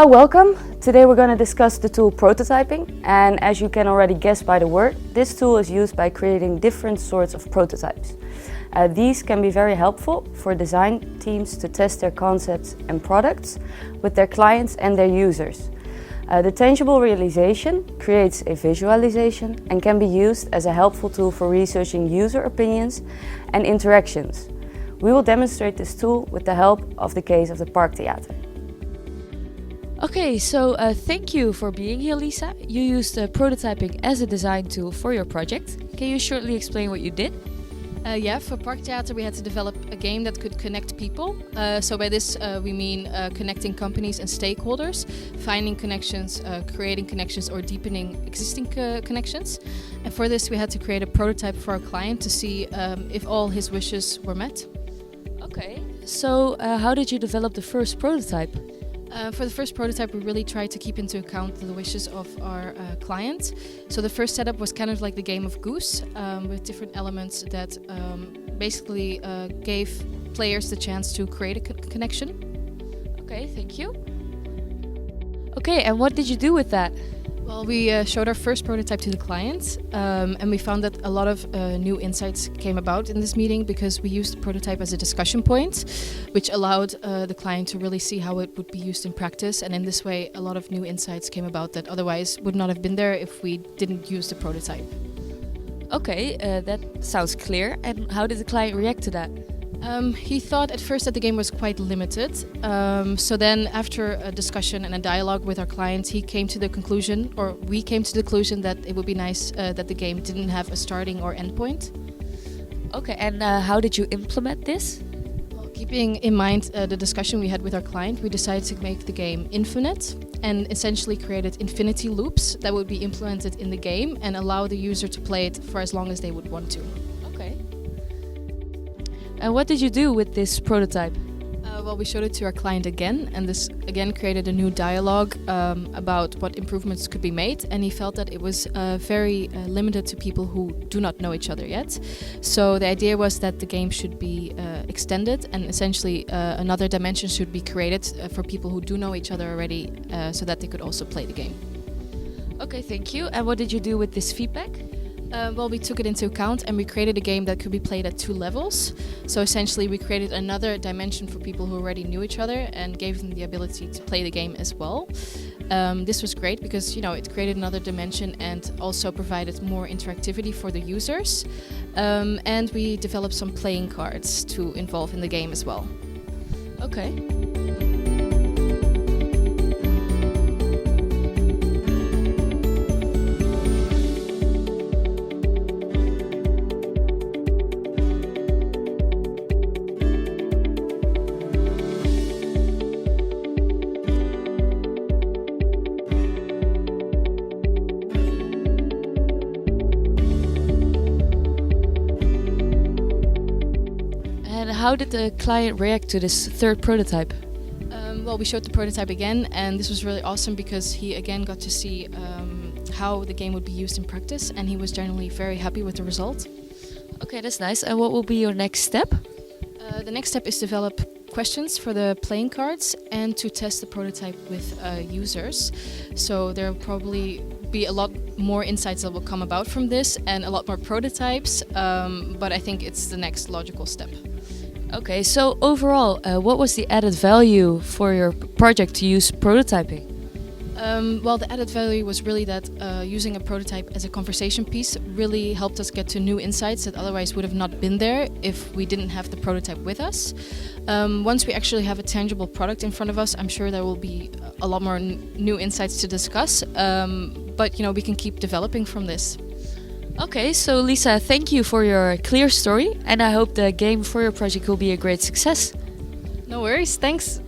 Welcome! Today we're going to discuss the tool prototyping, and as you can already guess by the word, this tool is used by creating different sorts of prototypes. These can be very helpful for design teams to test their concepts and products with their clients and their users. The tangible realization creates a visualization and can be used as a helpful tool for researching user opinions and interactions. We will demonstrate this tool with the help of the case of the Parktheater. Okay, so thank you for being here, Lisa. You used prototyping as a design tool for your project. Can you shortly explain what you did? Yeah, for Parktheater we had to develop a game that could connect people. So by this we mean connecting companies and stakeholders, finding connections, creating connections or deepening existing connections. And for this we had to create a prototype for our client to see if all his wishes were met. Okay, so how did you develop the first prototype? For the first prototype, we really tried to keep into account the wishes of our client. So the first setup was kind of like the game of Goose, with different elements that basically gave players the chance to create a connection. Okay, thank you. Okay, and what did you do with that? Well, we showed our first prototype to the client, and we found that a lot of new insights came about in this meeting because we used the prototype as a discussion point, which allowed the client to really see how it would be used in practice. And in this way, a lot of new insights came about that otherwise would not have been there if we didn't use the prototype. Okay, that sounds clear. And how did the client react to that? He thought at first that the game was quite limited. So then after a discussion and a dialogue with our client, he came to the conclusion, or we came to the conclusion that it would be nice that the game didn't have a starting or end point. Okay, and how did you implement this? Well, keeping in mind the discussion we had with our client, we decided to make the game infinite and essentially created infinity loops that would be implemented in the game and allow the user to play it for as long as they would want to. Okay. And what did you do with this prototype? Well, we showed it to our client again, and this again created a new dialogue about what improvements could be made, and he felt that it was very limited to people who do not know each other yet. So the idea was that the game should be extended, and essentially another dimension should be created for people who do know each other already, so that they could also play the game. Okay, thank you. And what did you do with this feedback? Well, we took it into account and we created a game that could be played at 2 levels. So essentially we created another dimension for people who already knew each other and gave them the ability to play the game as well. This was great because, it created another dimension and also provided more interactivity for the users. And we developed some playing cards to involve in the game as well. Okay. And how did the client react to this third prototype? Well, we showed the prototype again, and this was really awesome because he again got to see how the game would be used in practice, and he was generally very happy with the result. Okay, that's nice. And what will be your next step? The next step is develop questions for the playing cards and to test the prototype with users. So there will probably be a lot more insights that will come about from this and a lot more prototypes, but I think it's the next logical step. Okay, so overall, what was the added value for your project to use prototyping? Well, the added value was really that using a prototype as a conversation piece really helped us get to new insights that otherwise would have not been there if we didn't have the prototype with us. Once we actually have a tangible product in front of us, I'm sure there will be a lot more new insights to discuss, but we can keep developing from this. Okay, so Lisa, thank you for your clear story, and I hope the game for your project will be a great success. No worries, thanks.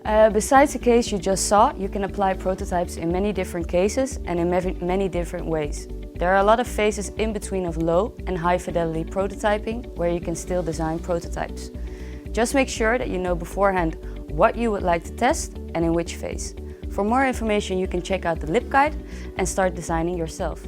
Besides the case you just saw, you can apply prototypes in many different cases and in many different ways. There are a lot of phases in between of low and high fidelity prototyping where you can still design prototypes. Just make sure that you know beforehand what you would like to test and in which phase. For more information, you can check out the LibGuide and start designing yourself.